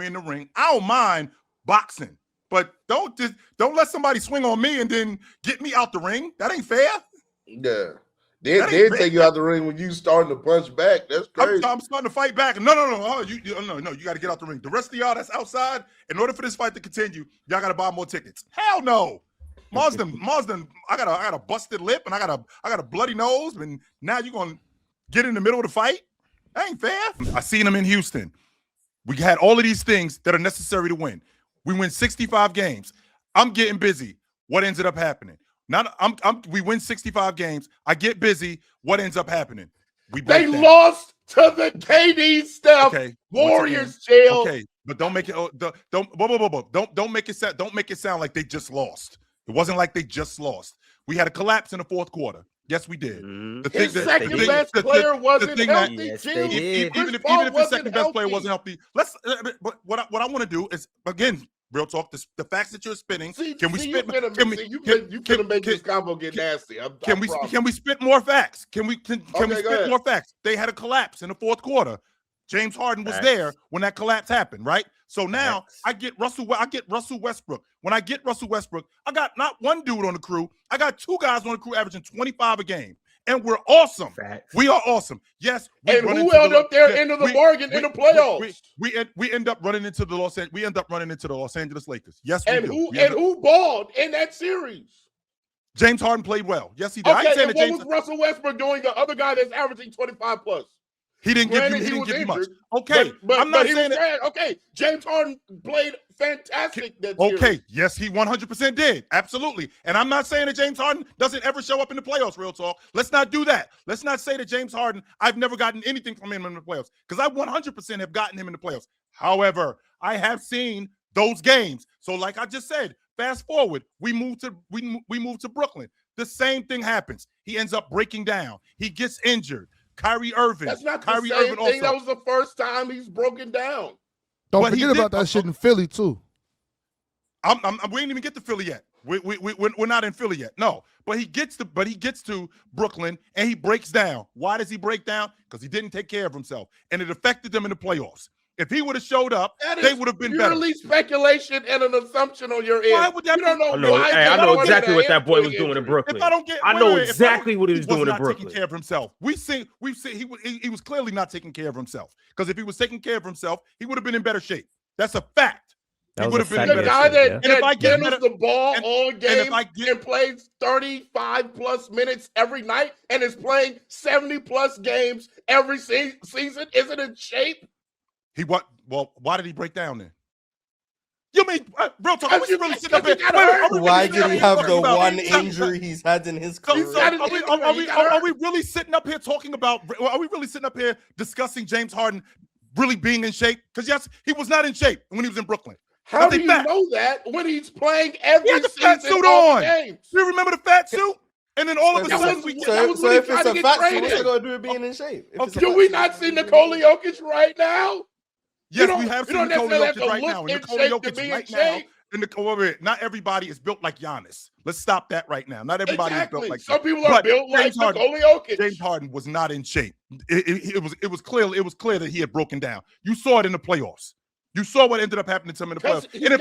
in the ring. I don't mind boxing, but don't let somebody swing on me and then get me out the ring. That ain't fair. Yeah. They'll take you out the ring when you starting to punch back. That's crazy. I'm starting to fight back. No. Oh, you got to get out the ring. The rest of y'all that's outside, in order for this fight to continue, y'all got to buy more tickets. Hell no. Marsden, I got a busted lip and I got a bloody nose, and now you're gonna get in the middle of the fight? That ain't fair. I seen him in Houston. We had all of these things that are necessary to win. We win 65 games. I'm getting busy. What ended up happening? We win 65 games. I get busy. What ends up happening? They lost to the KD Steph Warriors jail. Okay, but don't make it. Don't make it sound like they just lost. It wasn't like they just lost. We had a collapse in the fourth quarter. Yes, we did. His second best player wasn't healthy. Yes, they did. Even if his second best player wasn't healthy, what I want to do is, again, real talk. The facts that you're spitting. Can we spit? You can make this combo get nasty. Can we spit more facts? Can we spit more facts? They had a collapse in the fourth quarter. James Harden was there when that collapse happened, right? So now I get Russell Westbrook. When I get Russell Westbrook, I got not one dude on the crew. I got two guys on the crew averaging 25 a game. And we're awesome. Facts. We are awesome. Yes. And who held up their end of the bargain in the playoffs? We end up running into the Los Angeles Lakers. Yes, we do. And who balled in that series? James Harden played well. Yes, he did. Okay, and what was Russell Westbrook doing? The other guy that's averaging 25 plus. He didn't give you much. Okay, but I'm not he saying that. Okay, James Harden played fantastic that series. Okay, yes, he 100% did. Absolutely. And I'm not saying that James Harden doesn't ever show up in the playoffs, real talk. Let's not do that. Let's not say that James Harden, I've never gotten anything from him in the playoffs, because I 100% have gotten him in the playoffs. However, I have seen those games. So like I just said, fast forward, we move to Brooklyn. The same thing happens. He ends up breaking down. He gets injured. Kyrie Irving. That's not the same thing. Also. That was the first time he's broken down. Don't forget about that shit in Philly too. We ain't even get to Philly yet. We're not in Philly yet. No, but he gets to Brooklyn and he breaks down. Why does he break down? Because he didn't take care of himself, and it affected them in the playoffs. If he would have showed up, they would have been better. Purely speculation and an assumption on your end. Why would that? I know exactly what that boy was doing in Brooklyn. I know exactly what he was doing in Brooklyn. Taking care of himself. We've seen he was clearly not taking care of himself. Because if he was taking care of himself, he would have been in better shape. That's a fact. He would have been in better shape. The guy that handles the ball all game and plays 35 plus minutes every night and is playing 70 plus games every season isn't in shape. Why did he break down then? You mean, real talk, are we really sitting up here? Why did he have the one injury he's had in his career? Are we really sitting up here talking about, are we really sitting up here discussing James Harden really being in shape? Because yes, he was not in shape when he was in Brooklyn. How do you know that when he's playing every season? He had the fat suit on. Do you remember the fat suit? And then all of a sudden, so if it's a fact, what's it going to do with being in shape? Do we not see Nikola Jokic right now? Yes, we have seen Nikola Jokic right now. Nikola Jokic right now. Not everybody is built like Giannis. Let's stop that right now. Not everybody is built like some people are built like Nikola Jokic. James Harden was not in shape. It was clear that he had broken down. You saw it in the playoffs. You saw what ended up happening to him in the playoffs. And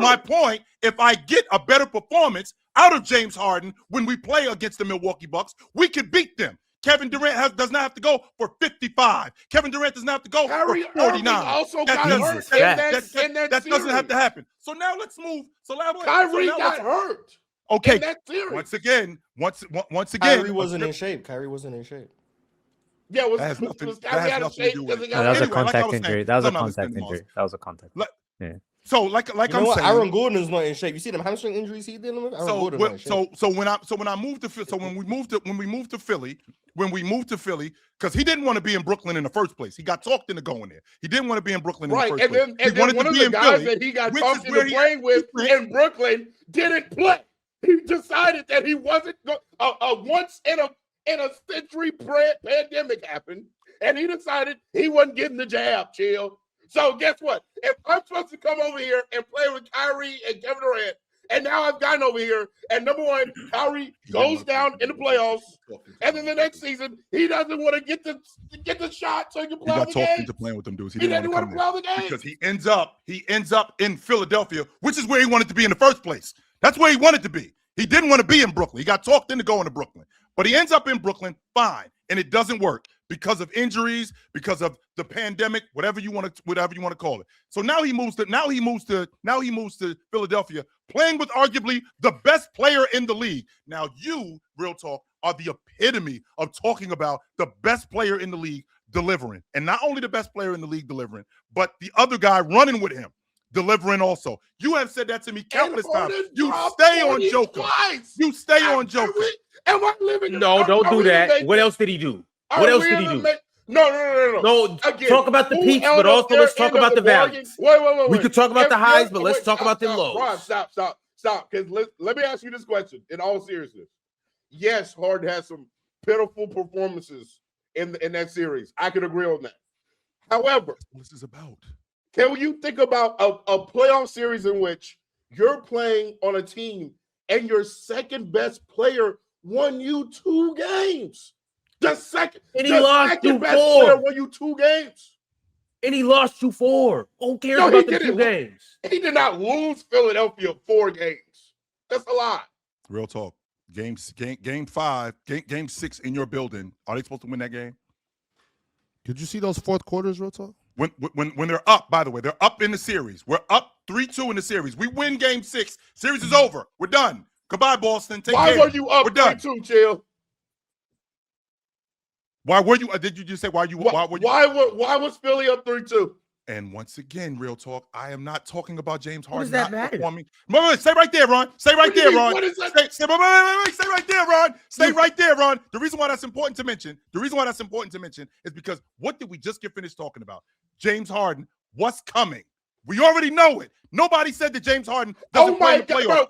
my point, if I get a better performance out of James Harden when we play against the Milwaukee Bucks, we could beat them. Kevin Durant does not have to go for 55. Kevin Durant does not have to go for 49. Also got hurt that doesn't have to happen. So now let's move. Kyrie got hurt. Okay. Once again, Kyrie wasn't in shape. Yeah, that was a contact injury. That was a contact. Yeah. So like I'm saying, Aaron Gordon is not in shape. You see them hamstring injuries he dealing with. When we moved to Philly, because he didn't want to be in Brooklyn in the first place. He got talked into going there. He didn't want to be in Brooklyn in the first place. And then one of the guys that he got talked into playing with in Brooklyn didn't play. He decided that he wasn't once in a century pandemic happened, and he decided he wasn't getting the jab. Chill. So guess what? If I'm supposed to come over here and play with Kyrie and Kevin Durant And now I've gotten over here. And number one, Kyrie goes down in the playoffs. And then the next season, he doesn't want to get the shot so he can play all the games. He got talked into playing with them dudes. He didn't want to play all the games. Because he ends up in Philadelphia, which is where he wanted to be in the first place. That's where he wanted to be. He didn't want to be in Brooklyn. He got talked into going to Brooklyn. But he ends up in Brooklyn, fine. And it doesn't work because of injuries, because of the pandemic, whatever you want to call it. So now he moves to Philadelphia, playing with arguably the best player in the league. Now you, real talk, are the epitome of talking about the best player in the league delivering. And not only the best player in the league delivering, but the other guy running with him delivering also. You have said that to me countless times. You stay on Joker. You stay on Joker. Am I living? No, don't do that. What else did he do? What else did he do? No. Again, talk about the peaks, but also let's talk about the valleys. Wait. We could talk about the highs, but let's talk about the lows. Ron, stop. Because let me ask you this question in all seriousness. Yes, Harden has some pitiful performances in that series. I can agree on that. However, what this is about. Can you think about a playoff series in which you're playing on a team and your second best player won you 2 games? The second best player won you 2 games. And he lost you 4. Who cares about the 2 games? He did not lose Philadelphia 4 games. That's a lot. Real talk. Game 5, game 6 in your building. Are they supposed to win that game? Did you see those fourth quarters, real talk? When they're up, by the way, they're up in the series. We're up 3-2 in the series. We win game 6. Series is over. We're done. Goodbye, Boston. Why were you up 3-2, Chill? Why were you? Did you just say why were you? Why was Philly up 3-2? And once again, real talk. I am not talking about James Harden. What does that matter? Wait, stay right there, Ron. Stay right there, Ron. Stay right there, Ron. Stay right there, Ron. The reason why that's important to mention is because what did we just get finished talking about? James Harden. What's coming? We already know it. Nobody said that James Harden doesn't play in the playoffs.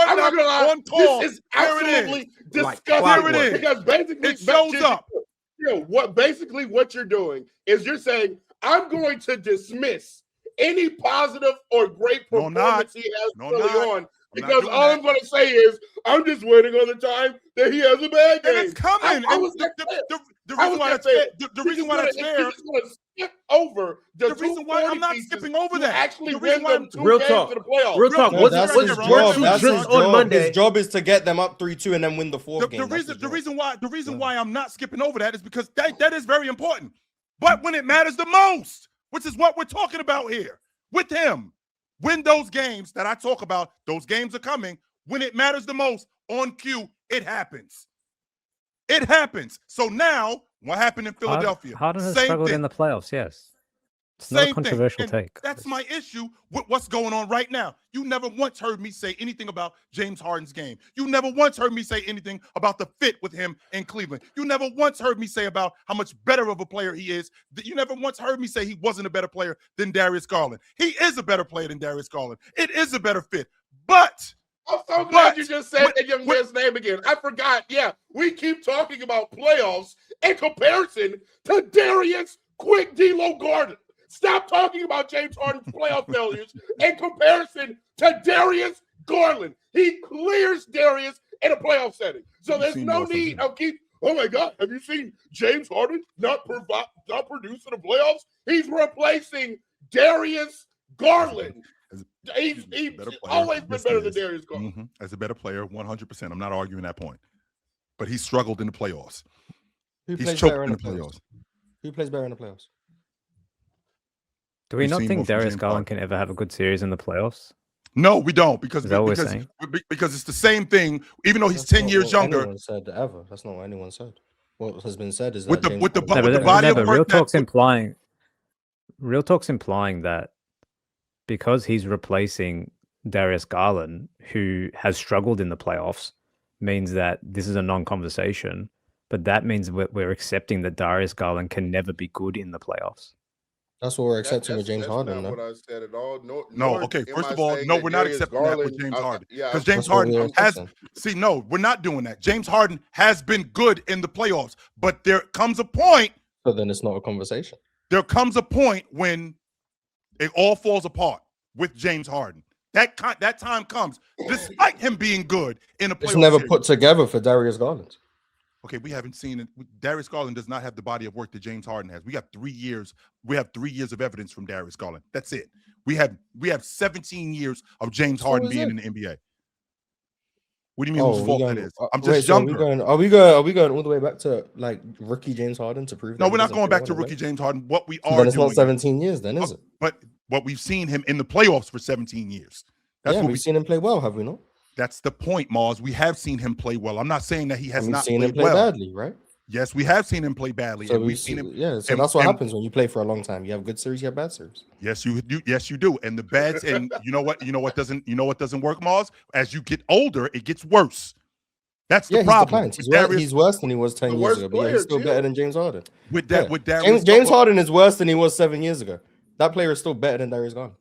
I'm not gonna lie. On call. This is absolutely disgusting. Here it is. Because basically, it shows up. What you're doing is you're saying, I'm going to dismiss any positive or great performance he has early on. Because all I'm going to say is, I'm just waiting on the time that he has a bad game. And it's coming. The reason why that's fair. He's going to skip over the reason why I'm not skipping over that. Actually, win them 2 games to the playoffs. Real talk. That's his job. On Monday. His job is to get them up 3-2 and then win the 4th game. The reason why I'm not skipping over that is because that is very important. But when it matters the most, which is what we're talking about here with him, when those games that I talk about, those games are coming, when it matters the most, on cue, it happens. It happens. So now, what happened in Philadelphia? Harden has struggled in the playoffs, yes. It's not a controversial take. That's my issue with what's going on right now. You never once heard me say anything about James Harden's game. You never once heard me say anything about the fit with him in Cleveland. You never once heard me say about how much better of a player he is. You never once heard me say he wasn't a better player than Darius Garland. He is a better player than Darius Garland. It is a better fit. But I'm so glad you just said that young man's name again. I forgot. Yeah, we keep talking about playoffs in comparison to Darius Quick D-Lo Garland. Stop talking about James Harden's playoff failures in comparison to Darius Garland. He clears Darius in a playoff setting. So there's no need of oh my God, have you seen James Harden not produce in the playoffs? He's replacing Darius Garland. He's always been better than Darius Garland. Mm-hmm. As a better player, 100%. I'm not arguing that point. But he's struggled in the playoffs. He's choked in the playoffs. Who plays better in the playoffs? Do we not think Darius Garland can ever have a good series in the playoffs? No, we don't, because it's the same thing. Even though he's 10 years younger. Anyone said ever. That's not what anyone said. What has been said is with that the body of work. Real talk's implying that because he's replacing Darius Garland, who has struggled in the playoffs, means that this is a non-conversation. But that means we're accepting that Darius Garland can never be good in the playoffs. That's what we're accepting with James Harden. That's not what I said at all. No. Okay. First of all, no, we're not accepting that with James Harden because James Harden has. See, no, we're not doing that. James Harden has been good in the playoffs, but there comes a point. So then it's not a conversation. There comes a point when it all falls apart with James Harden. That time comes, despite him being good in a playoff It's never series. put together for Darius Garland. Okay, we haven't seen it. Darius Garland does not have the body of work that James Harden has. We got 3 years. We have 3 years of evidence from Darius Garland. That's it. We have 17 years of James Harden being in the NBA. What do you mean whose fault that is? I'm just younger. Are we going all the way back to like rookie James Harden to prove? No, we're not going back to rookie James Harden. What we are then it's not 17 years, then is it? But we've seen him in the playoffs for 17 years. That's what we've seen him play well, have we not? That's the point, Mars. We have seen him play well. I'm not saying that he has not seen played him play well. badly, right? Yes, we have seen him play badly, so and we've seen him. Yeah, so that's what happens when you play for a long time. You have good series, you have bad series. Yes, you do. Yes, you do. And the bads, and you know what doesn't work, Mars. As you get older, it gets worse. That's the problem. He's worse than he was 10 years ago, but he's still better than James Harden. With Darius, James Harden is worse than he was 7 years ago. That player is still better than Darius Garland.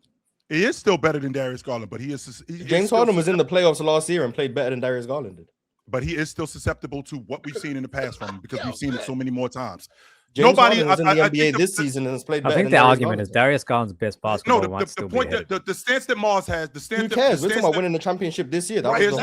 He is still better than Darius Garland, but James Harden was in the playoffs last year and played better than Darius Garland did. But he is still susceptible to what we've seen in the past from him because we've seen it so many more times. James Harden was in the NBA this season and has played better. I think the argument is Darius Garland's best basketball. No, the point that the stance that Mars has, the stance. Who cares? We're talking about winning the championship this year. So this is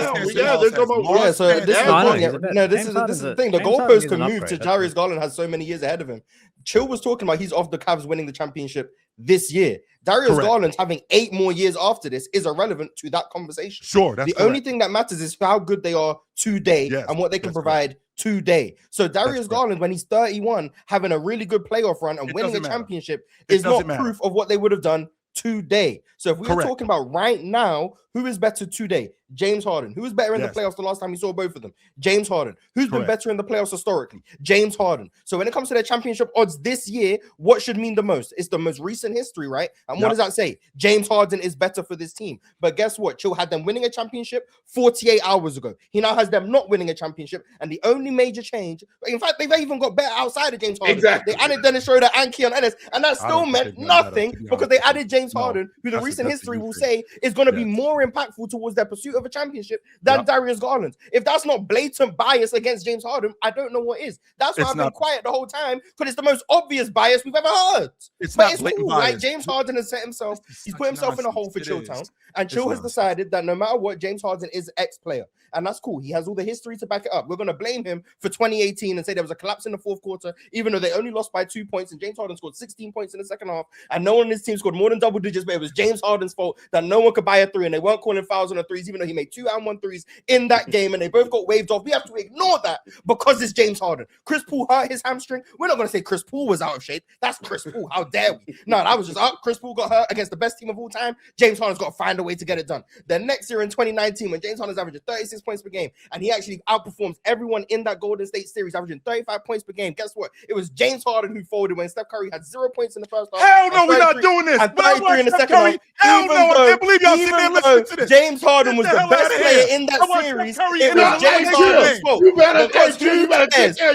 the thing. The goalpost can move to Darius Garland has so many years ahead of him. Chill was talking about he's off the Cavs winning the championship this year. Darius Garland having 8 more years after this is irrelevant to that conversation. Sure, that's the only thing that matters is how good they are today and what they can provide today. So Darius Garland, when he's 31, having a really good playoff run and winning a championship is not proof of what they would have done today. So if we're talking about right now, who is better today? James Harden. Who is better in the playoffs the last time we saw both of them? James Harden. Who's been better in the playoffs historically? James Harden. So when it comes to their championship odds this year, what should mean the most? It's the most recent history, right? And what does that say? James Harden is better for this team. But guess what? Chill had them winning a championship 48 hours ago. He now has them not winning a championship. And the only major change, in fact, they've even got better outside of James Harden. Exactly. They added Dennis Schroeder and Keon Ellis, and that still meant nothing because they added James Harden, who the recent history will say is going to be more impactful towards their pursuit of a championship than Darius Garland. If that's not blatant bias against James Harden, I don't know what is. That's why I've been quiet the whole time, because it's the most obvious bias we've ever heard. It's cool. Like James Harden has set himself, he's put himself in a hole for Chilltown, and Chill has decided that no matter what, James Harden is ex-player. And that's cool. He has all the history to back it up. We're going to blame him for 2018 and say there was a collapse in the fourth quarter, even though they only lost by 2 points and James Harden scored 16 points in the second half. And no one in his team scored more than double digits, but it was James Harden's fault that no one could buy a 3 and they weren't calling fouls on the threes, even though he made 2 and 1 threes in that game and they both got waved off. We have to ignore that because it's James Harden. Chris Paul hurt his hamstring. We're not going to say Chris Paul was out of shape. That's Chris Paul. How dare we? No, that was just Chris Paul got hurt against the best team of all time. James Harden's got to find a way to get it done. The next year in 2019, when James Harden's averaging 36 points per game and he actually outperforms everyone in that Golden State series, averaging 35 points per game. Guess what? It was James Harden who folded when Steph Curry had 0 points in the first half. Hell no, we're not doing this. And 33 in the second half. Hell no, I can't believe y'all sitting there listening to this. James Harden was the best player in that series. It was James Harden's fault.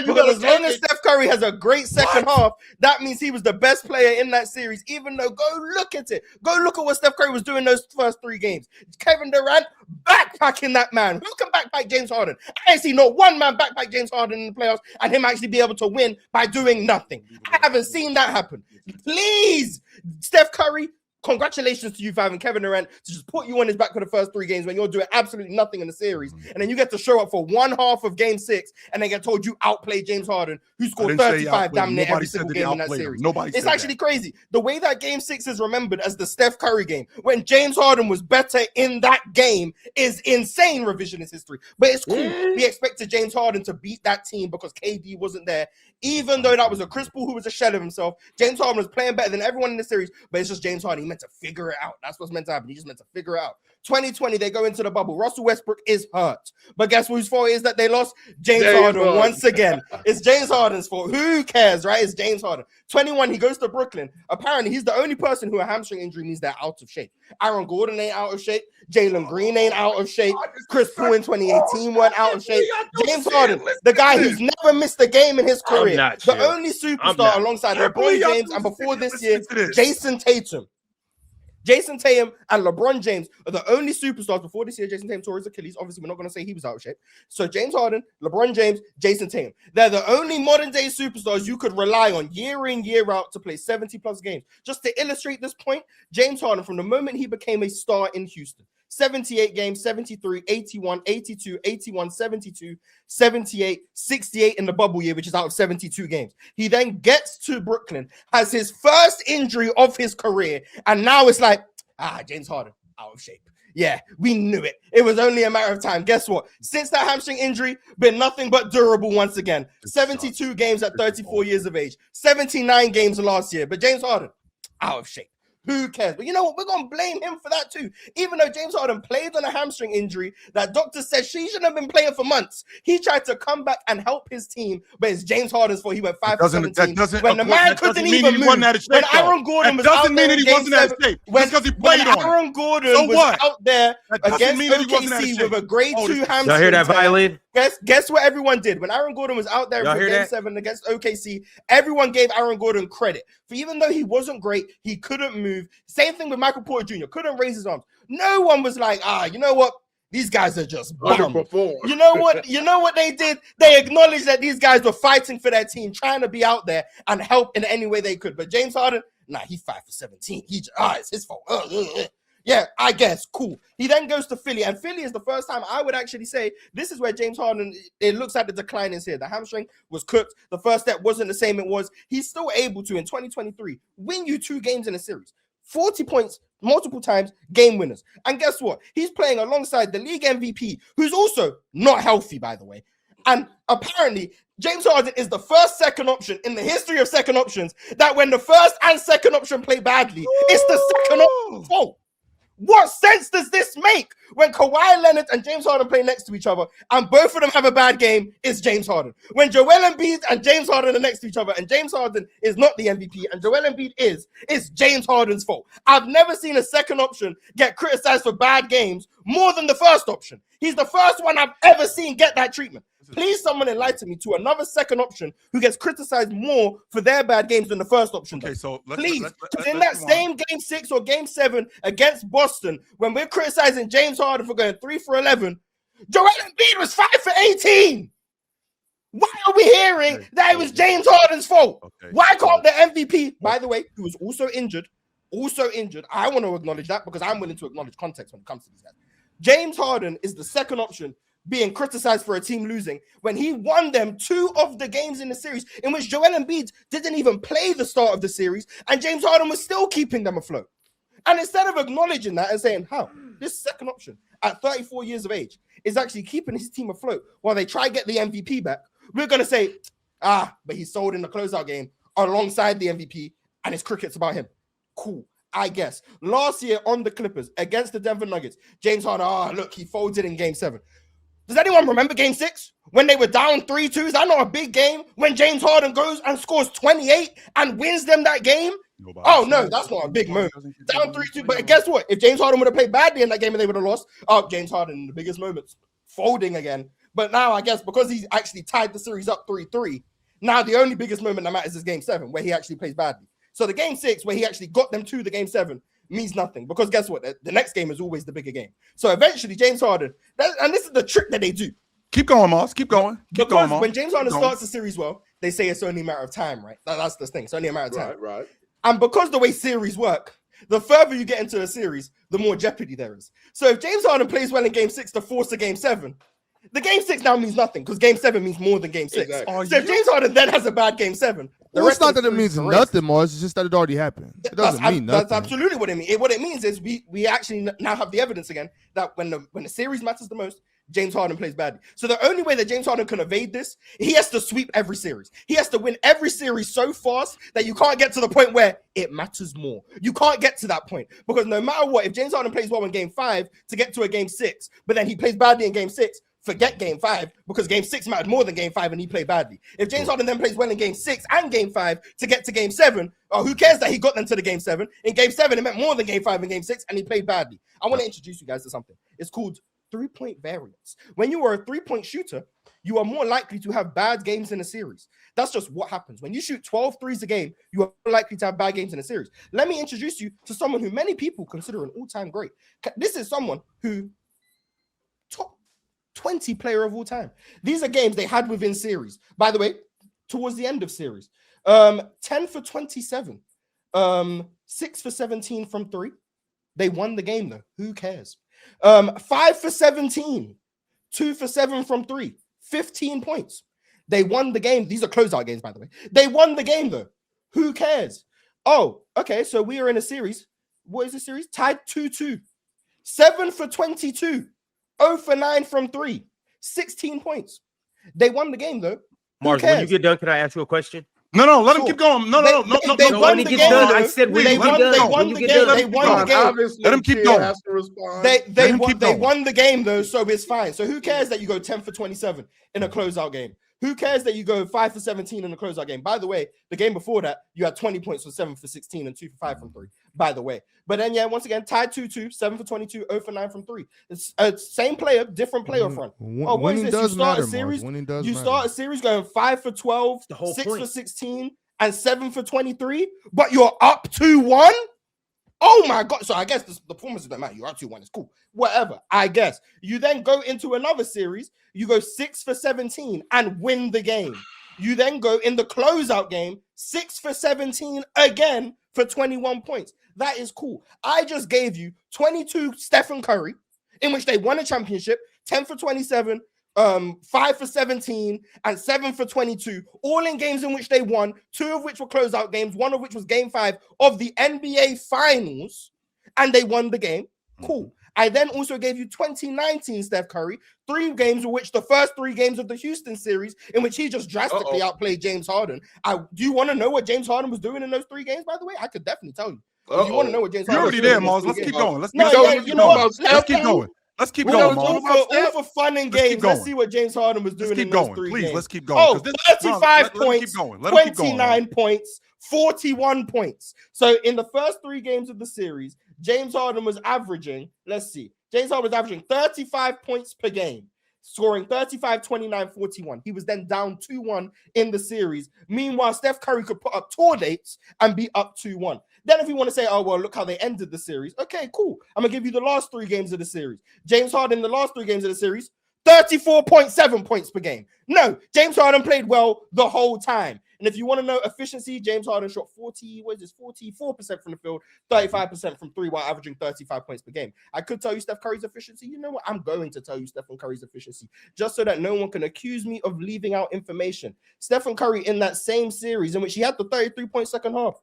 Because as long as Steph Curry has a great second half, that means he was the best player in that series, even though go look at it. Go look at what Steph Curry was doing those first 3 games. Kevin Durant backpacking that man. Who can backpack James Harden? I ain't seen not one man backpack James Harden in the playoffs and him actually be able to win by doing nothing. I haven't seen that happen. Please, Steph Curry, congratulations to you, Five, and Kevin Durant to just put you on his back for the first 3 games when you're doing absolutely nothing in the series. And then you get to show up for one half of game 6 and then get told you outplayed James Harden, who scored 35 damn near every single game in that series. It's actually crazy. The way that game 6 is remembered as the Steph Curry game, when James Harden was better in that game, is insane revisionist history. But it's cool. We expected James Harden to beat that team because KD wasn't there. Even though that was a Chris Paul who was a shell of himself, James Harden was playing better than everyone in the series, but it's just James Harden. He meant to figure it out. That's what's meant to happen. He just meant to figure it out. 2020, they go into the bubble. Russell Westbrook is hurt. But guess whose fault is that they lost? James Harden once again. It's James Harden's fault. Who cares, right? It's James Harden. 21, he goes to Brooklyn. Apparently, he's the only person who a hamstring injury means they're out of shape. Aaron Gordon ain't out of shape. Jalen Green ain't out of shape. Chris Paul in 2018 weren't out of shape. James Harden, the guy who's never missed a game in his career. The only superstar alongside LeBron James and before this year, Jason Tatum. Jason Tatum and LeBron James are the only superstars before this year. Jason Tatum tore his Achilles. Obviously, we're not going to say he was out of shape. So James Harden, LeBron James, Jason Tatum. They're the only modern day superstars you could rely on year in, year out to play 70 plus games. Just to illustrate this point, James Harden, from the moment he became a star in Houston, 78 games, 73, 81, 82, 81, 72, 78, 68 in the bubble year, which is out of 72 games. He then gets to Brooklyn, has his first injury of his career, and now it's like, James Harden, out of shape. Yeah, we knew it. It was only a matter of time. Guess what? Since that hamstring injury, been nothing but durable once again. 72 games at 34 years of age, 79 games last year, but James Harden, out of shape. Who cares? But you know what? We're going to blame him for that too. Even though James Harden played on a hamstring injury that doctor said she shouldn't have been playing for months, he tried to come back and help his team, but it's James Harden's fault. He went 5 for 17. When the man couldn't even move. When Aaron Gordon was out there in game 7, when Aaron Gordon was out there against OKC with a grade 2 hamstring. Y'all hear that, Violin? Guess what everyone did? When Aaron Gordon was out there for game 7 against OKC, everyone gave Aaron Gordon credit. For even though he wasn't great, he couldn't move. Same thing with Michael Porter Jr. Couldn't raise his arms. No one was like, you know what? These guys are just bum. You know what? You know what they did? They acknowledged that these guys were fighting for their team, trying to be out there and help in any way they could. But James Harden, he's 5 for 17. It's his fault. Yeah, I guess. Cool. He then goes to Philly, and Philly is the first time I would actually say this is where James Harden, it looks like the decline is here. The hamstring was cooked. The first step wasn't the same it was. He's still able to, in 2023, win you 2 games in a series. 40 points multiple times, game winners. And guess what? He's playing alongside the league MVP, who's also not healthy, by the way. And apparently, James Harden is the first second option in the history of second options that when the first and second option play badly, it's the second option's fault. What sense does this make when Kawhi Leonard and James Harden play next to each other and both of them have a bad game? It's James Harden. When Joel Embiid and James Harden are next to each other and James Harden is not the MVP and Joel Embiid is, it's James Harden's fault. I've never seen a second option get criticized for bad games more than the first option. He's the first one I've ever seen get that treatment. Please, someone enlighten me to another second option who gets criticized more for their bad games than the first option. Okay, so please, in that same game 6 or game 7 against Boston, when we're criticizing James Harden for going 3 for 11, Joel Embiid was 5 for 18. Why are we hearing that it was James Harden's fault? Why can't the MVP, by the way, who was also injured, I want to acknowledge that because I'm willing to acknowledge context when it comes to these guys. James Harden is the second option being criticized for a team losing when he won them 2 of the games in the series in which Joel Embiid didn't even play the start of the series and James Harden was still keeping them afloat. And instead of acknowledging that and saying, how this second option at 34 years of age is actually keeping his team afloat while they try to get the MVP back, we're going to say, but he sold in the closeout game alongside the MVP and his cricket's about him. Cool. I guess. Last year on the Clippers against the Denver Nuggets, James Harden, look, he folded in game 7. Does anyone remember game 6 when they were down 3-2? Is that not a big game when James Harden goes and scores 28 and wins them that game? No, that's not a big moment. Down 3-2. But guess what? If James Harden would have played badly in that game and they would have lost, James Harden in the biggest moments, folding again. But now I guess because he's actually tied the series up 3-3, now the only biggest moment that matters is game 7 where he actually plays badly. So the game 6 where he actually got them to the game 7 means nothing because guess what? The next game is always the bigger game. So eventually, James Harden, and this is the trick that they do. Keep going, Moss. Keep going. Because when James Harden starts the series well, they say it's only a matter of time, right? That's the thing. It's only a matter of time. Right. And because the way series work, the further you get into a series, the more jeopardy there is. So if James Harden plays well in game 6 to force a game 7, the game 6 now means nothing because game 7 means more than game 6. Exactly. So if James Harden then has a bad game 7, it's not that it means nothing, Mars. It's just that it already happened. It doesn't mean nothing. That's absolutely what it means. What it means is we actually now have the evidence again that when the series matters the most, James Harden plays badly. So the only way that James Harden can evade this, he has to sweep every series. He has to win every series so fast that you can't get to the point where it matters more. You can't get to that point because no matter what, if James Harden plays well in game 5 to get to a game 6, but then he plays badly in game 6, forget game 5 because game 6 mattered more than game 5 and he played badly. If James Harden then plays well in game 6 and game 5 to get to game 7, who cares that he got them to the game 7? In game 7, it meant more than game 5 and game 6 and he played badly. I want to introduce you guys to something. It's called 3-point variance. When you are a 3-point shooter, you are more likely to have bad games in a series. That's just what happens. When you shoot 12 threes a game, you are more likely to have bad games in a series. Let me introduce you to someone who many people consider an all-time great. This is someone who top 20 player of all time. These are games they had within series. By the way, towards the end of series, 10 for 27, 6 for 17 from 3. They won the game though. Who cares? 5 for 17, 2 for 7 from 3, 15 points. They won the game. These are closeout games, by the way. They won the game though. Who cares? Oh, okay. So we are in a series. What is the series? Tied 2-2. 7 for 22, 0 for 9 from 3, 16 points. They won the game though. Mars, when you get done, can I ask you a question? No, let him keep going. No. They won the game. I said they won the game. They won the game. Let him keep going. They won the game though, so it's fine. So who cares that you go 10 for 27 in a closeout game? Who cares that you go 5 for 17 in a closeout game? By the way, the game before that, you had 20 points for 7 for 16 and 2 for 5 from 3. By the way, but then once again, tied 2-2, 7 for 22, 0 for 9 from 3. It's same player, different playoff run. What is this? You start a series. You start a series going 5 for 12, 6 for 16, and 7 for 23, but you're up 2-1. Oh my God. So I guess the performance doesn't matter. You're up 2-1. It's cool. Whatever. I guess. You then go into another series. You go 6 for 17 and win the game. You then go in the closeout game, 6 for 17 again for 21 points. That is cool. I just gave you 22 Stephen Curry, in which they won a championship, 10 for 27, 5 for 17, and 7 for 22, all in games in which they won, 2 of which were closeout games, 1 of which was game 5 of the NBA Finals, and they won the game. Cool. I then also gave you 2019 Steph Curry, 3 games, of which the first 3 games of the Houston series, in which he just drastically outplayed James Harden. Do you want to know what James Harden was doing in those 3 games, by the way? I could definitely tell you. If you want to know what James Harden was doing. You're already there, Mars. Let's keep going. Let's keep going. Let's keep going, Mars. All for fun and games. Let's see what James Harden was doing in those 3 games. Please, let's keep going. 35 points, 29 points, 41 points. So in the first 3 games of the series, James Harden was averaging, James Harden was averaging 35 points per game, scoring 35, 29, 41. He was then down 2-1 in the series. Meanwhile, Steph Curry could put up tour dates and be up 2-1. Then if you want to say, oh, well, look how they ended the series. Okay, cool. I'm going to give you the last 3 games of the series. James Harden in the last 3 games of the series, 34.7 points per game. No, James Harden played well the whole time. And if you want to know efficiency, James Harden shot 44% from the field, 35% from 3 while averaging 35 points per game. I could tell you Steph Curry's efficiency. You know what? I'm going to tell you Stephen Curry's efficiency just so that no one can accuse me of leaving out information. Stephen Curry in that same series in which he had the 33-point second half,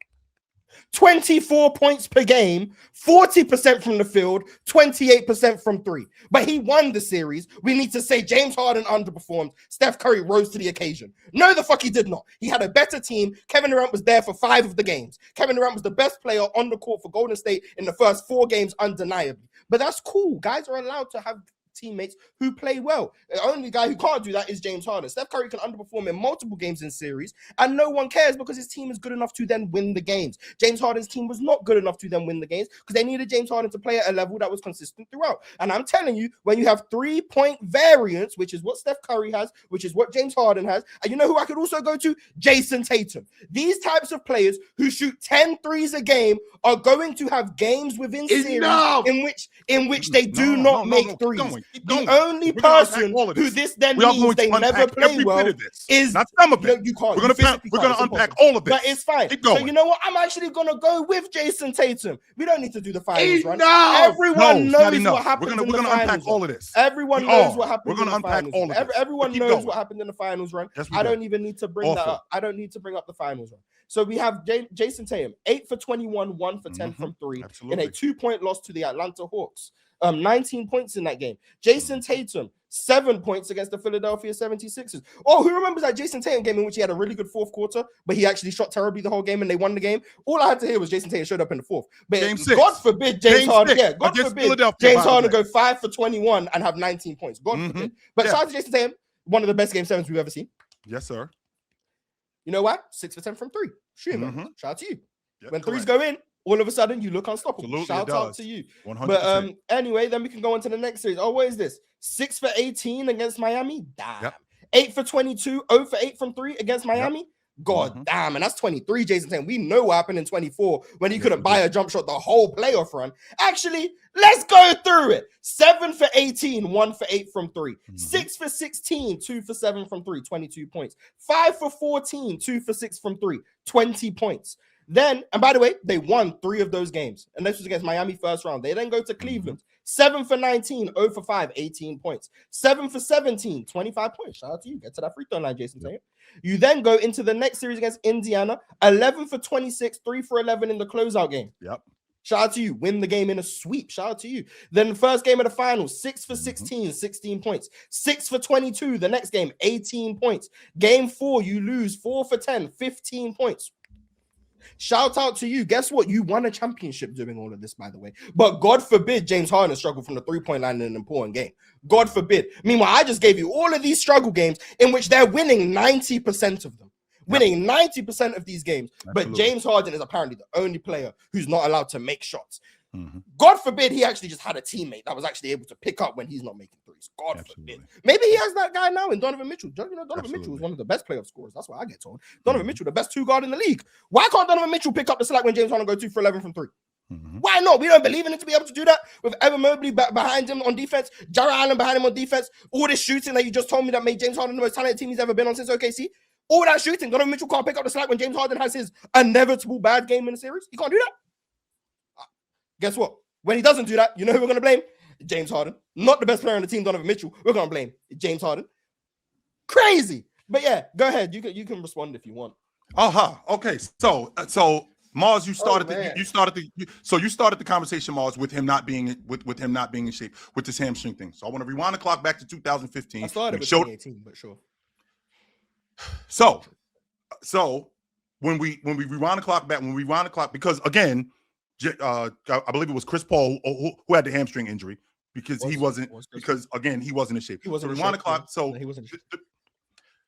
24 points per game, 40% from the field, 28% from 3. But he won the series. We need to say James Harden underperformed. Steph Curry rose to the occasion. No, the fuck he did not. He had a better team. Kevin Durant was there for 5 of the games. Kevin Durant was the best player on the court for Golden State in the first 4 games, undeniably. But that's cool. Guys are allowed to have teammates who play well. The only guy who can't do that is James Harden. Steph Curry can underperform in multiple games in series, and no one cares because his team is good enough to then win the games. James Harden's team was not good enough to then win the games because they needed James Harden to play at a level that was consistent throughout. And I'm telling you, when you have 3-point variance, which is what Steph Curry has, which is what James Harden has, and you know who I could also go to? Jason Tatum. These types of players who shoot 10 threes a game are going to have games within series in which they do not make threes. The only person who this then means they never play well is not some of it. You can't. We're going to unpack all of it. But it's fine. So you know what? I'm actually going to go with Jason Tatum. We don't need to do the finals run. Everyone knows what happened in the finals. We're going to unpack all of this. Everyone knows what happened. We're going to unpack all of it. Everyone knows what happened in the finals run. I don't even need to bring that up. I don't need to bring up the finals run. So we have Jason Tatum, 8 for 21, 1 for 10 from 3 in a 2-point loss to the Atlanta Hawks. 19 points in that game. Jason Tatum, 7 points against the Philadelphia 76ers. Oh, who remembers that Jason Tatum game in which he had a really good 4th quarter, but he actually shot terribly the whole game and they won the game? All I had to hear was Jason Tatum showed up in the 4th. But God forbid James Harden, God forbid James Harden go 5 for 21 and have 19 points. God forbid. But shout out to Jason Tatum, one of the best game 7s we've ever seen. Yes, sir. You know what? 6 for 10 from 3. Shoot, shout out to you. When threes go in, all of a sudden you look unstoppable. Absolutely, shout out to you. 100%. But anyway, then we can go on to the next series. Oh, what is this? 6 for 18 against Miami. Damn. 8 for 22, 0 for 8 from 3 against Miami. God damn, and that's 23, Jason Tatum. We know what happened in 24 when he couldn't buy a jump shot the whole playoff run. Actually, let's go through it. 7 for 18, 1 for 8 from 3. 6 for 16, 2 for 7 from 3, 22 points. 5 for 14, 2 for 6 from 3, 20 points. Then, and by the way, they won 3 of those games. And this was against Miami first round. They then go to Cleveland. 7 for 19, 0 for 5, 18 points. 7 for 17, 25 points. Shout out to you. Get to that free throw line, Jason Tatum. You then go into the next series against Indiana. 11 for 26, 3 for 11 in the closeout game. Shout out to you. Win the game in a sweep. Shout out to you. Then the first game of the finals, 6 for 16, 16 points. 6 for 22, the next game, 18 points. Game 4, you lose 4 for 10, 15 points. Shout out to you. Guess what? You won a championship doing all of this, by the way. But God forbid James Harden struggled from the three-point line in an important game. God forbid. Meanwhile, I just gave you all of these struggle games in which they're winning 90% of them. Winning 90% of these games. Absolutely. But James Harden is apparently the only player who's not allowed to make shots. God forbid he actually just had a teammate that was actually able to pick up when he's not making threes. God forbid. Maybe he has that guy now in Donovan Mitchell. You know, Donovan Mitchell is one of the best playoff scorers. That's what I get told. Donovan Mitchell, the best 2 guard in the league. Why can't Donovan Mitchell pick up the slack when James Harden go 2 for 11 from 3? Why not? We don't believe in him to be able to do that with Evan Mobley behind him on defense, Jarrett Allen behind him on defense, all this shooting that you just told me that made James Harden the most talented team he's ever been on since OKC. All that shooting, Donovan Mitchell can't pick up the slack when James Harden has his inevitable bad game in the series. He can't do that. Guess what? When he doesn't do that, you know who we're going to blame? James Harden. Not the best player on the team, Donovan Mitchell. We're going to blame James Harden. Crazy. But yeah, go ahead. You can respond if you want. Okay. So Mars, you started the conversation, Mars, with him not being in shape with this hamstring thing. So I want to rewind the clock back to 2015. I started with 2018, but sure. So when we rewind the clock back, because again, I believe it was Chris Paul who had the hamstring injury because he wasn't in shape. He wasn't. So rewind the clock.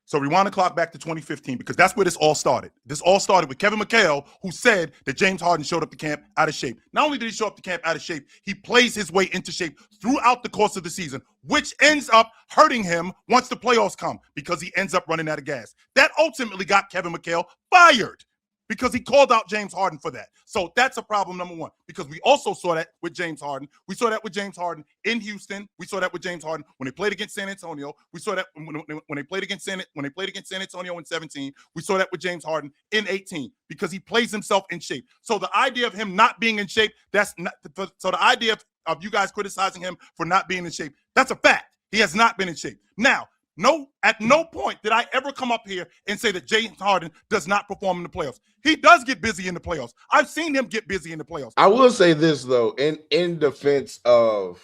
So rewind the clock back to 2015 because that's where this all started. This all started with Kevin McHale, who said that James Harden showed up to camp out of shape. Not only did he show up to camp out of shape, he plays his way into shape throughout the course of the season, which ends up hurting him once the playoffs come because he ends up running out of gas. That ultimately got Kevin McHale fired because he called out James Harden for that. So that's a problem number one, because we also saw that with James Harden. We saw that with James Harden in Houston. We saw that with James Harden when they played against San Antonio. We saw that when they played against San Antonio in 17. We saw that with James Harden in 18 because he plays himself in shape. So the idea of him not being in shape, the idea of you guys criticizing him for not being in shape, that's a fact. He has not been in shape. Now, at no point did I ever come up here and say that James Harden does not perform in the playoffs. He does get busy in the playoffs. I've seen him get busy in the playoffs. I will say this, though, in defense of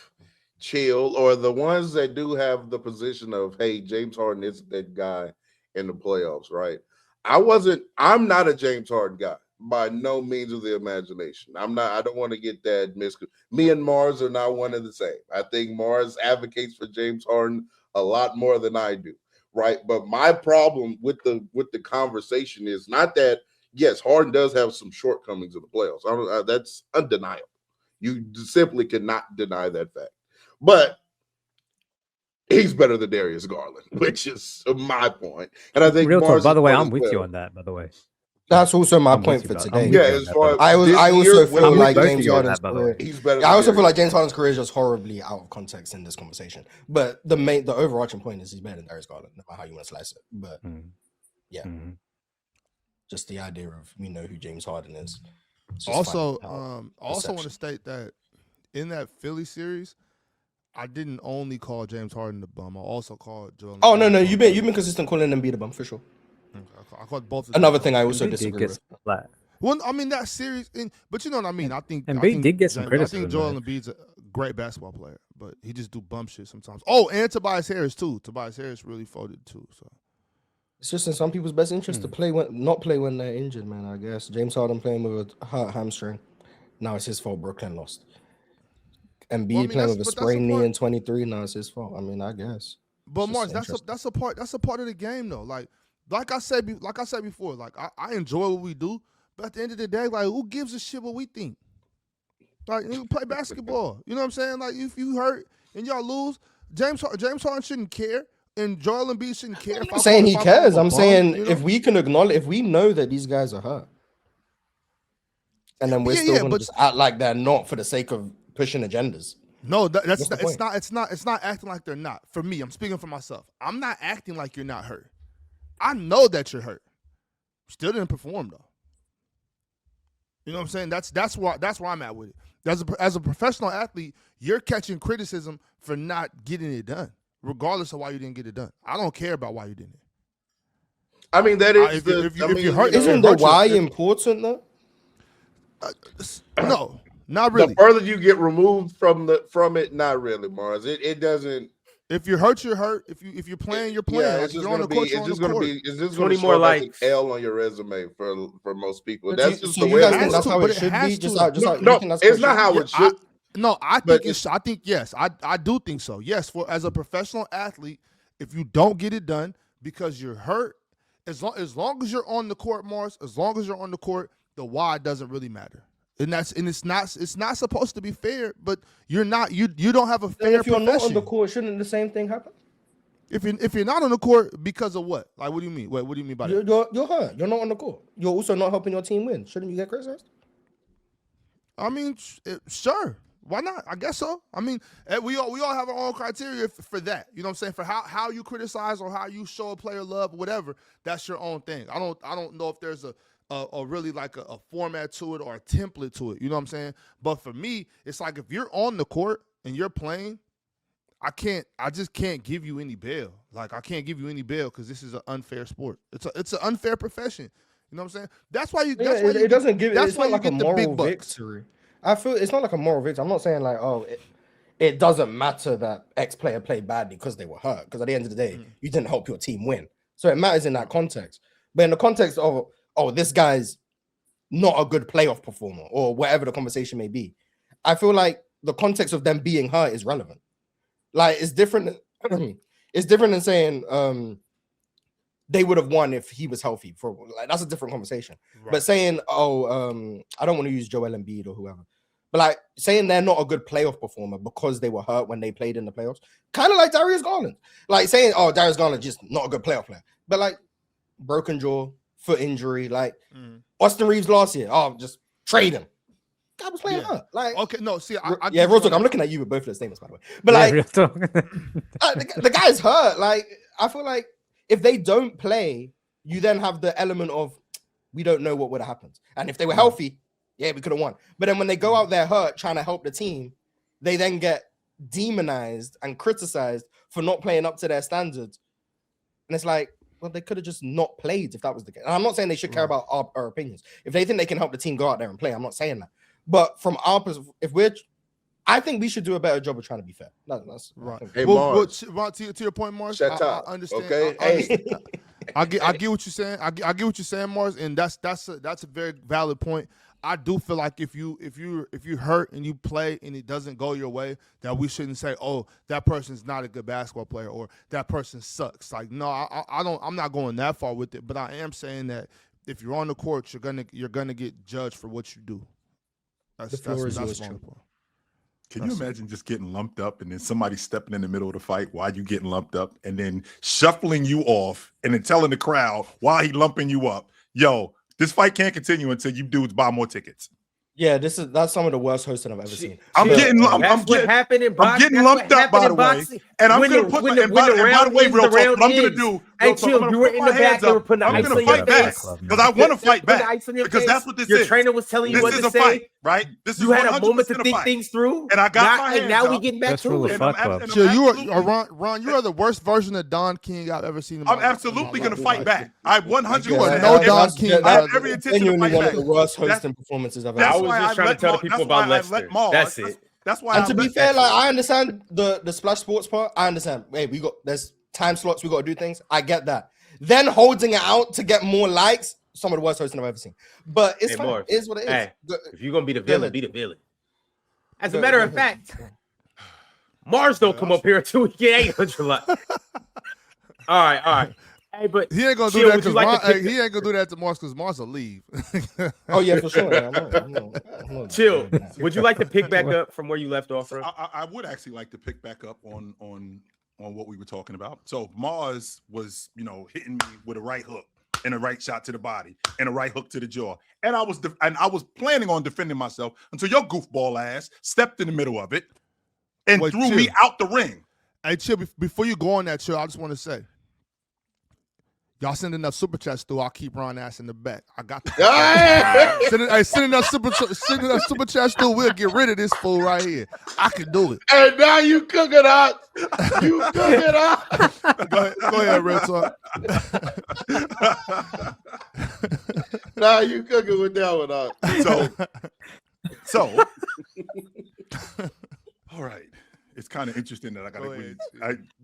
Chill or the ones that do have the position of, hey, James Harden is that guy in the playoffs, right? I'm not a James Harden guy by no means of the imagination. I don't want to get that me and Mars are not one and the same. I think Mars advocates for James Harden a lot more than I do, right? But my problem with the conversation is not that, yes, Harden does have some shortcomings in the playoffs. That's undeniable. You simply cannot deny that fact. But he's better than Darius Garland, which is my point. And I think Mars, by the way, I'm with you on that, by the way. That's also my point for today. Yeah, as far as I also feel like James Harden's career. He's better. I also feel like James Harden's career is just horribly out of context in this conversation. But the overarching point is he's better than Darius Garland, no matter how you want to slice it. But just the idea of we know who James Harden is. Also want to state that in that Philly series, I didn't only call James Harden the bum. I also called Joel. Oh no, you've been consistent calling Embiid the bum for sure. I called both. Another thing I also disagree with. Well, I mean that series, but you know what I mean. I think Embiid did get some criticism. I think Joel Embiid's a great basketball player, but he just do bum shit sometimes. Oh, and Tobias Harris too. Tobias Harris really folded too. So it's just in some people's best interest to not play when they're injured, man. I guess James Harden playing with a hurt hamstring. Now it's his fault. Brooklyn lost. Embiid playing with a sprained knee in 23. Now it's his fault. I mean, I guess. But Mars, that's a part of the game though. Like I said before, like I enjoy what we do, but at the end of the day, like who gives a shit what we think? Like you play basketball, you know what I'm saying? Like if you hurt and y'all lose, James Harden shouldn't care and Joel Embiid shouldn't care. I'm saying he cares. I'm saying if we can acknowledge, if we know that these guys are hurt, and then we're still going to just act like they're not for the sake of pushing agendas. No, it's not acting like they're not. For me, I'm speaking for myself. I'm not acting like you're not hurt. I know that you're hurt. Still didn't perform though. You know what I'm saying? That's where I'm at with it. As a professional athlete, you're catching criticism for not getting it done, regardless of why you didn't get it done. I don't care about why you didn't. I mean, that is if you're hurt, isn't the why important though? No, not really. The further you get removed from it, not really, Mars. It doesn't. If you're hurt, you're hurt. If you're playing, you're playing. Yeah, it's just going to be. It's just going to be more like an L on your resume for most people. But That's just so the you way. guys think that's how it should be. No, it's not how it should. I think yes. I do think so. Yes, as a professional athlete, if you don't get it done because you're hurt, as long as you're on the court, Mars, as long as you're on the court, the why doesn't really matter. And it's not supposed to be fair, but you're not you don't have a fair. If you're profession. not on the court, shouldn't the same thing happen? If you're not on the court because of what? Like, what do you mean? What do you mean by that? You're hurt. You're not on the court. You're also not helping your team win. Shouldn't you get criticized? I mean, sure. Why not? I guess so. I mean, we all have our own criteria for that. You know what I'm saying? For how you criticize or how you show a player love, whatever. That's your own thing. I don't know if there's a really like a format to it or a template to it. You know what I'm saying? But for me, it's like if you're on the court and you're playing, I just can't give you any bail. Like I can't give you any bail because this is an unfair sport. It's an unfair profession. You know what I'm saying? That's why you. That's why it doesn't give. That's it's why not you like get a the big moral bucks. victory. I feel it's not like a moral victory. I'm not saying like, it doesn't matter that X player played badly because they were hurt. Because at the end of the day, you didn't help your team win. So it matters in that context. But in the context of, this guy's not a good playoff performer or whatever the conversation may be, I feel like the context of them being hurt is relevant. Like it's different. It's different than saying they would have won if he was healthy. That's a different conversation. Right. But saying, I don't want to use Joel Embiid or whoever, but like saying they're not a good playoff performer because they were hurt when they played in the playoffs, kind of like Darius Garland. Like saying, Darius Garland just not a good playoff player, but like broken jaw, foot injury, like Austin Reeves last year. Just trade him. God was playing hurt. Like, okay, no, see, real talk. I'm looking at you with both of those statements, by the way. But the guy's hurt. Like, I feel like if they don't play, you then have the element of we don't know what would have happened. And if they were healthy, we could have won. But then when they go out there hurt, trying to help the team, they then get demonized and criticized for not playing up to their standards. And it's like, well, they could have just not played if that was the case. And I'm not saying they should care about our opinions. If they think they can help the team go out there and play, I'm not saying that. But from our perspective, I think we should do a better job of trying to be fair. That's right. Hey, Mars. To your point, Mars. Shut up. I understand. Okay. I get what you're saying. I get what you're saying, Mars, and that's a very valid point. I do feel like if you hurt and you play and it doesn't go your way, that we shouldn't say, that person's not a good basketball player or that person sucks. Like, no, I don't. I'm not going that far with it, but I am saying that if you're on the court, you're gonna get judged for what you do. That's Can you imagine just getting lumped up and then somebody stepping in the middle of the fight while you getting lumped up and then shuffling you off and then telling the crowd while he lumping you up, yo, this fight can't continue until you dudes buy more tickets. Yeah, that's some of the worst hosting I've ever seen. I'm getting lumped up, by the way. And I'm going to put and by the way, real talk, what I'm going to do, hey, chill, you were in the back, they were putting the I'm ice going to on fight your back face. because I want to fight back because that's what this is. Your trainer was telling you what to say. This is a fight, right? This is you had a moment to 100% think things through. And I got my hands and now up. we getting back to it. Ron, you are the worst version of Don King I've ever seen. I'm absolutely going to fight back. I 100%. No Don King. I have every intention to fight one back. of the worst hosting performances I've ever I seen. was just trying to tell the people about Lester. That's it. That's why. And to be fair, like I understand the Splash Sports part. I understand. Hey, there's time slots. We got to do things. I get that. Then holding it out to get more likes. Some of the worst hosting I've ever seen. But it's fine. It is what it is. Hey, if you're gonna be the villain, be the villain. As a matter of fact, Mars don't come up here until we get 800. All right. Hey, but he ain't gonna do that because he ain't gonna do that to Mars because Mars will leave. Oh yeah, for sure. I'm Chill. Would you like to pick back up from where you left off, bro? I would actually like to pick back up on on what we were talking about. So Mars was, hitting me with a right hook and a right shot to the body and a right hook to the jaw. And I was planning on defending myself until your goofball ass stepped in the middle of it and threw me out the ring. Hey, Chill, before you go on that, Chill, I just want to say, y'all send enough super chats through. I'll keep Ron ass in the back. I got that. Send enough super chats through. We'll get rid of this fool right here. I can do it. And now you cook it up. You cook it up. Go ahead, Real Talk. Now you cooking with that one up. So, all right. It's kind of interesting that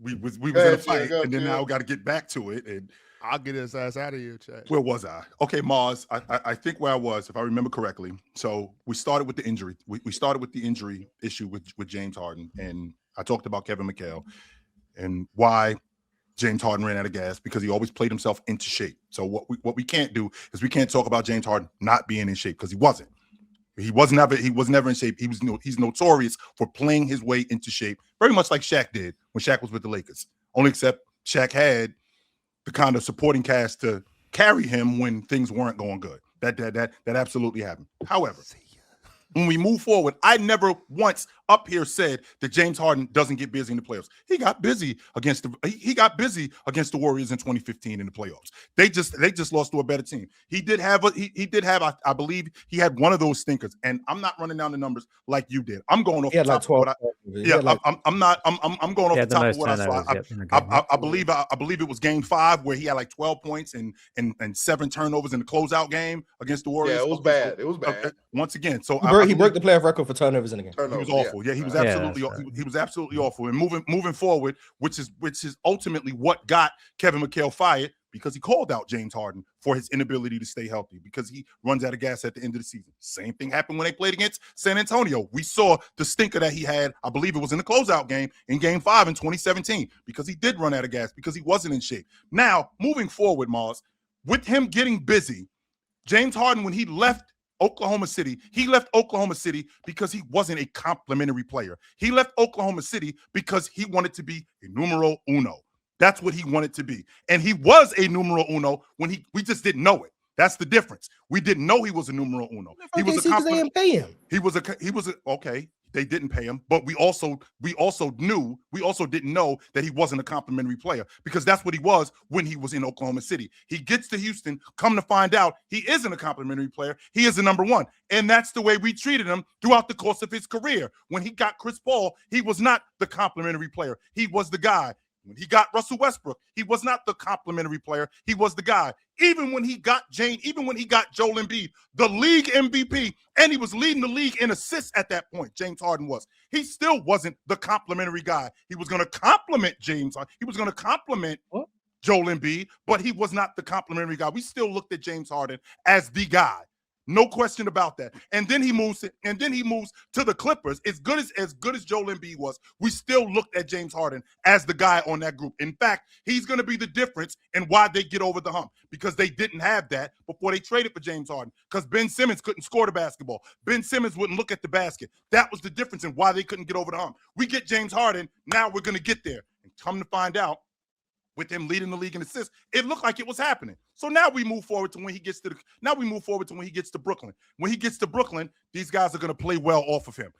we was in a fight, and then now we got to get back to it. And I'll get his ass out of here, Chad. Where was I? Okay, Mars. I think where I was, if I remember correctly. So we started with the injury. We started with the injury issue with James Harden, and I talked about Kevin McHale and why James Harden ran out of gas, because he always played himself into shape. So what we can't do is we can't talk about James Harden not being in shape, because he wasn't. He was never in shape. He's notorious for playing his way into shape, very much like Shaq did when Shaq was with the Lakers. Only except Shaq had the kind of supporting cast to carry him when things weren't going good. That absolutely happened. However, when we move forward, I never once up here said that James Harden doesn't get busy in the playoffs. He got busy against the Warriors in 2015 in the playoffs. They just lost to a better team. He did have I believe he had one of those stinkers. And I'm not running down the numbers like you did. I'm going off the top of what I'm going off the top of what I saw. I believe it was game 5 where he had like 12 points and 7 turnovers in the closeout game against the Warriors. Yeah, it was bad. It was bad. Once again, so he broke the playoff record for turnovers in the game. He was awful. Yeah, he was absolutely awful. And moving forward, which is ultimately what got Kevin McHale fired, because he called out James Harden for his inability to stay healthy, because he runs out of gas at the end of the season. Same thing happened when they played against San Antonio. We saw the stinker that he had, I believe it was in the closeout game in game 5 in 2017, because he did run out of gas, because he wasn't in shape. Now, moving forward, Mars, with him getting busy, James Harden, when he left Oklahoma City because he wasn't a complimentary player. He left Oklahoma City because he wanted to be a numero uno. That's what he wanted to be. And he was a numero uno when we just didn't know it. That's the difference. We didn't know he was a numero uno. He was a complimentary. They didn't pay him. He was okay. They didn't pay him, but we also didn't know that he wasn't a complimentary player, because that's what he was when he was in Oklahoma City. He gets to Houston, come to find out he isn't a complimentary player. He is a number 1. And that's the way we treated him throughout the course of his career. When he got Chris Paul, he was not the complimentary player. He was the guy. When he got Russell Westbrook, he was not the complimentary player. He was the guy. Even when he got Joel Embiid, the league MVP, and he was leading the league in assists at that point, James Harden was. He still wasn't the complimentary guy. He was going to compliment James Harden. He was going to compliment Joel Embiid, but he was not the complimentary guy. We still looked at James Harden as the guy. No question about that. And then he moves to the Clippers. As good as Joel Embiid was, we still looked at James Harden as the guy on that group. In fact, he's going to be the difference in why they get over the hump, because they didn't have that before they traded for James Harden, because Ben Simmons couldn't score the basketball. Ben Simmons wouldn't look at the basket. That was the difference in why they couldn't get over the hump. We get James Harden, now we're going to get there. And come to find out, with him leading the league in assists, it looked like it was happening. So now we move forward to when he gets to Brooklyn. When he gets to Brooklyn, these guys are going to play well off of him.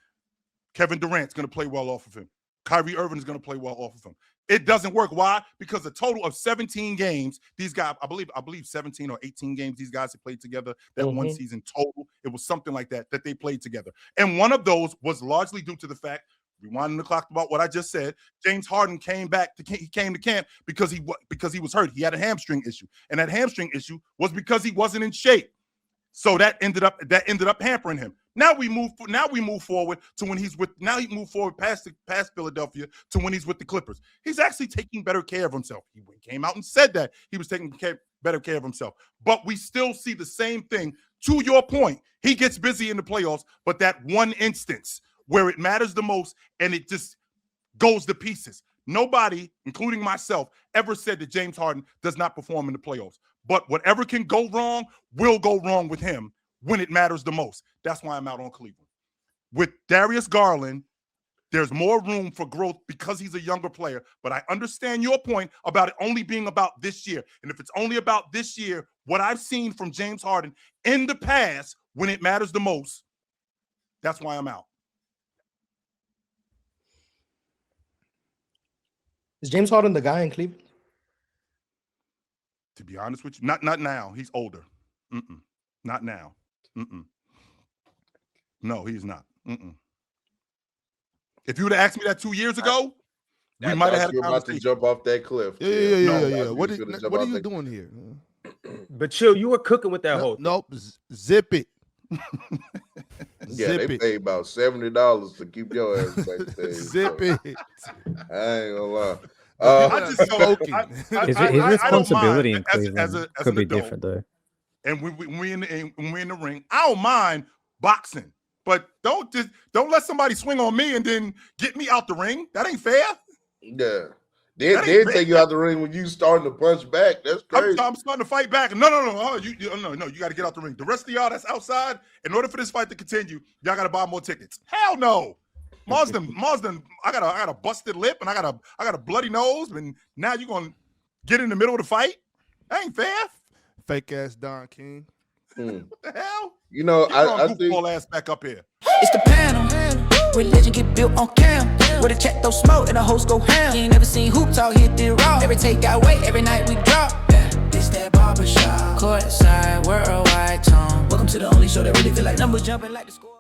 Kevin Durant's going to play well off of him. Kyrie Irving is going to play well off of him. It doesn't work. Why? Because a total of 17 games, these guys, I believe 17 or 18 games these guys have played together that one season total. It was something like that they played together. And one of those was largely due to the fact, rewinding the clock about what I just said, James Harden came to camp because he was hurt. He had a hamstring issue, and that hamstring issue was because he wasn't in shape. So that ended up hampering him. Now we move forward to when he moved forward past Philadelphia to when he's with the Clippers. He's actually taking better care of himself. He came out and said that he was taking better care of himself. But we still see the same thing. To your point, he gets busy in the playoffs, but that one instance where it matters the most and it just goes to pieces. Nobody, including myself, ever said that James Harden does not perform in the playoffs. But whatever can go wrong will go wrong with him when it matters the most. That's why I'm out on Cleveland. With Darius Garland, There's more room for growth because he's a younger player. But I understand your point about it only being about this year. And if it's only about this year, what I've seen from James Harden in the past, when it matters the most, that's why I'm out. Is James Harden the guy in Cleveland? To be honest with you, not now. He's older. Not now. No, he's not. If you would have asked me that 2 years ago, we might have had a conversation. About to jump off that cliff. Yeah. What are you doing here? But chill, you were cooking with that whole thing. Nope. Zip it. Yeah, they pay about $70 to keep your ass backstage. Zip it. I ain't gonna lie. His responsibility in Cleveland could be different, though. And when we're in the ring, I don't mind boxing, but don't let somebody swing on me and then get me out the ring. That ain't fair. Yeah. They'll take you out the ring when you starting to punch back. That's crazy. I'm starting to fight back. No. Oh, you got to get out the ring. The rest of y'all that's outside, in order for this fight to continue, y'all got to buy more tickets. Hell no. Marsden, I got a busted lip and I got a bloody nose, and now you're gonna get in the middle of the fight? That ain't fair. Fake ass Don King. What the hell? You know, I think ass back up here. It's the panel. Religion get built on cam. Where the check throw smoke and the host go ham. You ain't never seen hoops out hit the raw. Every take got weight, every night we drop. This that barbershop. Courtside, worldwide tone. Welcome to the only show that really feel like numbers jumping like the score.